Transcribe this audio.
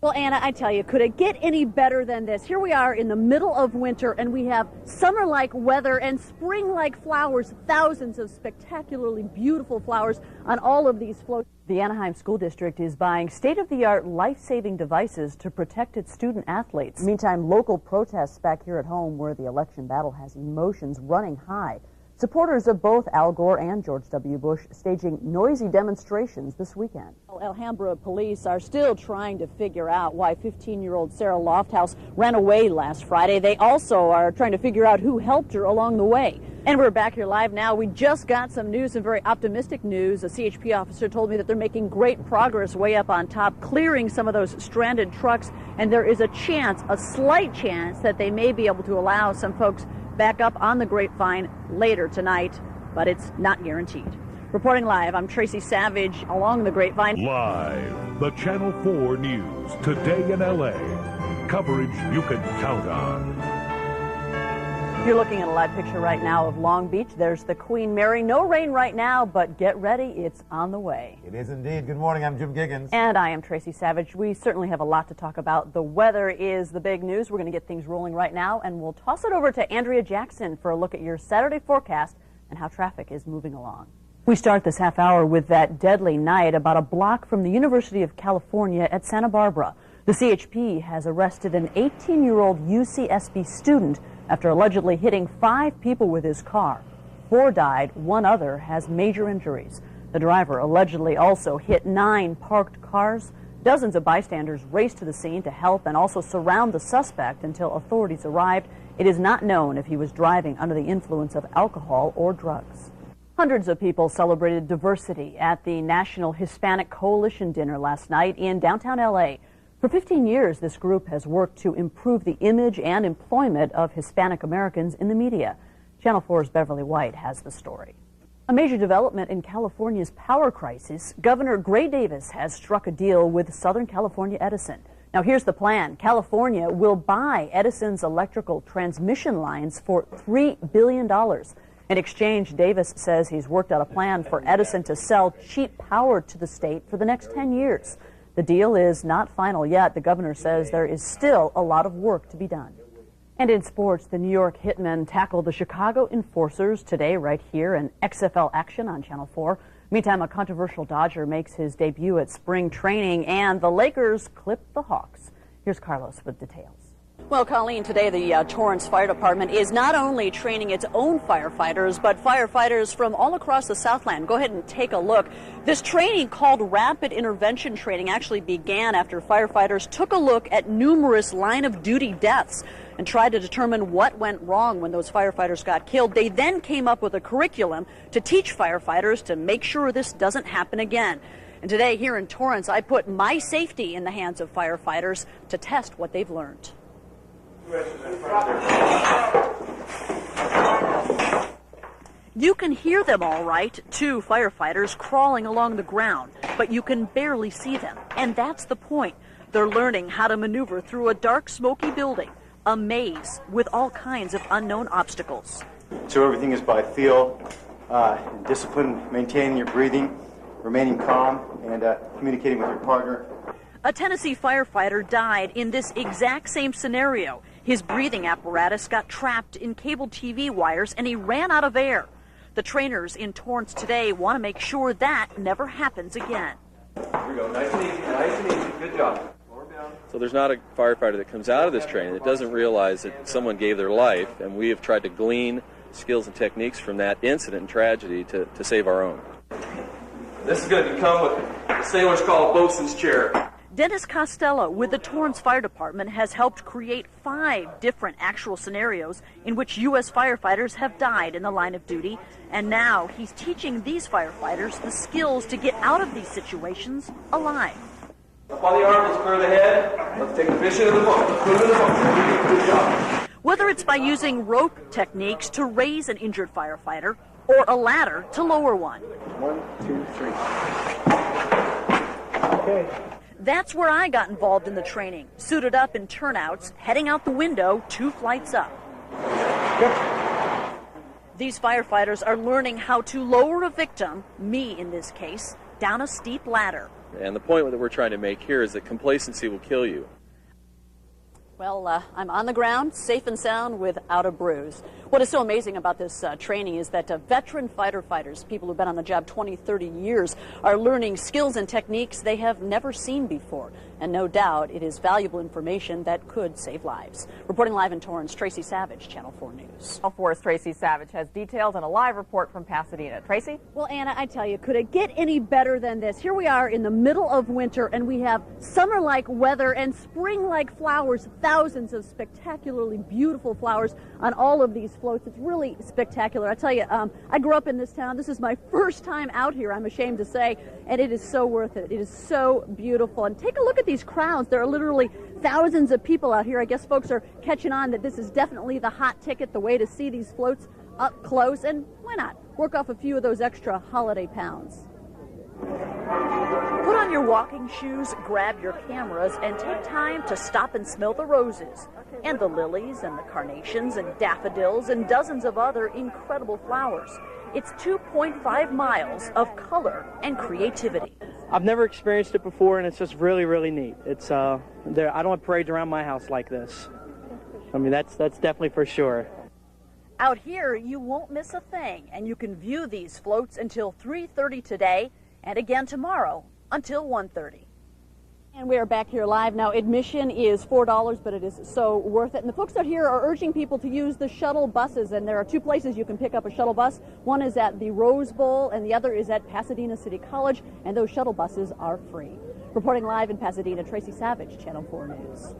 Well, Anna, I tell you, could it get any better than this? Here we are in the middle of winter, and we have summer-like weather and spring-like flowers, thousands of spectacularly beautiful flowers on all of these floats. The Anaheim School District is buying state-of-the-art life-saving devices to protect its student athletes. Meantime, local protests back here at home, where the election battle has emotions running high. Supporters of both Al Gore and George W. Bush staging noisy demonstrations this weekend. Alhambra police are still trying to figure out why 15-year-old Sarah Lofthouse ran away last Friday. They also are trying to figure out who helped her along the way. And we're back here live now. We just got some news, some very optimistic news. A CHP officer told me that they're making great progress way up on top, clearing some of those stranded trucks. And there is a chance, a slight chance, that they may be able to allow some folks back up on the Grapevine later tonight, but it's not guaranteed. Reporting live, I'm Tracie Savage along the Grapevine. Live, the Channel 4 News, today in LA. Coverage you can count on. You're looking at a live picture right now of Long Beach. There's the Queen Mary. No rain right now, but get ready, it's on the way. It is indeed. Good morning, I'm Jim Giggins. And I am Tracie Savage. We certainly have a lot to talk about. The weather is the big news. We're going to get things rolling right now, and we'll toss it over to Andrea Jackson for a look at your Saturday forecast and how traffic is moving along. We start this half hour with that deadly night about a block from the University of California at Santa Barbara. The CHP has arrested an 18-year-old UCSB student after allegedly hitting 5 people with his car. 4 died, 1 other has major injuries. The driver allegedly also hit 9 parked cars. Dozens of bystanders raced to the scene to help and also surround the suspect until authorities arrived. It is not known if he was driving under the influence of alcohol or drugs. Hundreds of people celebrated diversity at the National Hispanic Coalition dinner last night in downtown LA. For 15 years, this group has worked to improve the image and employment of Hispanic Americans in the media. Channel 4's Beverly White has the story. A major development in California's power crisis, Governor Gray Davis has struck a deal with Southern California Edison. Now here's the plan. California will buy Edison's electrical transmission lines for $3 billion. In exchange, Davis says he's worked out a plan for Edison to sell cheap power to the state for the next 10 years. The deal is not final yet. The governor says there is still a lot of work to be done. And in sports, the New York Hitmen tackle the Chicago Enforcers today right here in XFL action on Channel 4. Meantime, a controversial Dodger makes his debut at spring training, and the Lakers clip the Hawks. Here's Carlos with details. Well, Colleen, today the Torrance Fire Department is not only training its own firefighters, but firefighters from all across the Southland. Go ahead and take a look. This training, called Rapid Intervention Training, actually began after firefighters took a look at numerous line-of-duty deaths and tried to determine what went wrong when those firefighters got killed. They then came up with a curriculum to teach firefighters to make sure this doesn't happen again. And today here in Torrance, I put my safety in the hands of firefighters to test what they've learned. You can hear them all right, 2 firefighters crawling along the ground, but you can barely see them. And that's the point. They're learning how to maneuver through a dark, smoky building, a maze with all kinds of unknown obstacles. So everything is by feel, and discipline, maintaining your breathing, remaining calm, and communicating with your partner. A Tennessee firefighter died in this exact same scenario. His breathing apparatus got trapped in cable TV wires and he ran out of air. The trainers in Torrance today want to make sure that never happens again. Here we go. Nice and easy. Nice and easy. Good job. So there's not a firefighter that comes out of this training that doesn't realize that someone gave their life, and we have tried to glean skills and techniques from that incident and tragedy to save our own. This is going to become what the sailors call a boatswain's chair. Dennis Costello with the Torrance Fire Department has helped create 5 different actual scenarios in which U.S. firefighters have died in the line of duty. And now he's teaching these firefighters the skills to get out of these situations alive. Up on the arm, let's clear the head. Let's take the fish into the boat. Let's put it in the boat. Good job. Whether it's by using rope techniques to raise an injured firefighter or a ladder to lower one. 1, 2, 3. Okay. That's where I got involved in the training, suited up in turnouts, heading out the window 2 flights up. Yep. These firefighters are learning how to lower a victim, me in this case, down a steep ladder. And the point that we're trying to make here is that complacency will kill you. Well, I'm on the ground, safe and sound, without a bruise. What is so amazing about this training is that veteran fighter fighters, people who've been on the job 20, 30 years, are learning skills and techniques they have never seen before. And no doubt it is valuable information that could save lives. Reporting live in Torrance, Tracie Savage, Channel 4 News. Channel 4's Tracie Savage has details and a live report from Pasadena. Tracie? Well, Anna, I tell you, could it get any better than this? Here we are in the middle of winter, and we have summer-like weather and spring-like flowers, thousands of spectacularly beautiful flowers on all of these floats. It's really spectacular. I tell you, I grew up in this town. This is my first time out here, I'm ashamed to say, and it is so worth it. It is so beautiful. And take a look at these crowds. There are literally thousands of people out here. I guess folks are catching on that this is definitely the hot ticket, the way to see these floats up close, and why not work off a few of those extra holiday pounds. Put on your walking shoes, grab your cameras, and take time to stop and smell the roses, and the lilies, and the carnations, and daffodils, and dozens of other incredible flowers. It's 2.5 miles of color and creativity. I've never experienced it before, and it's just really, really neat. It's I don't have parades around my house like this. I mean, that's definitely for sure. Out here, you won't miss a thing, and you can view these floats until 3:30 today, and again tomorrow until 1:30. And we are back here live now. Admission is $4, but it is so worth it. And the folks out here are urging people to use the shuttle buses, and there are two places you can pick up a shuttle bus. One is at the Rose Bowl, and the other is at Pasadena City College, and those shuttle buses are free. Reporting live in Pasadena, Tracie Savage, Channel 4 News.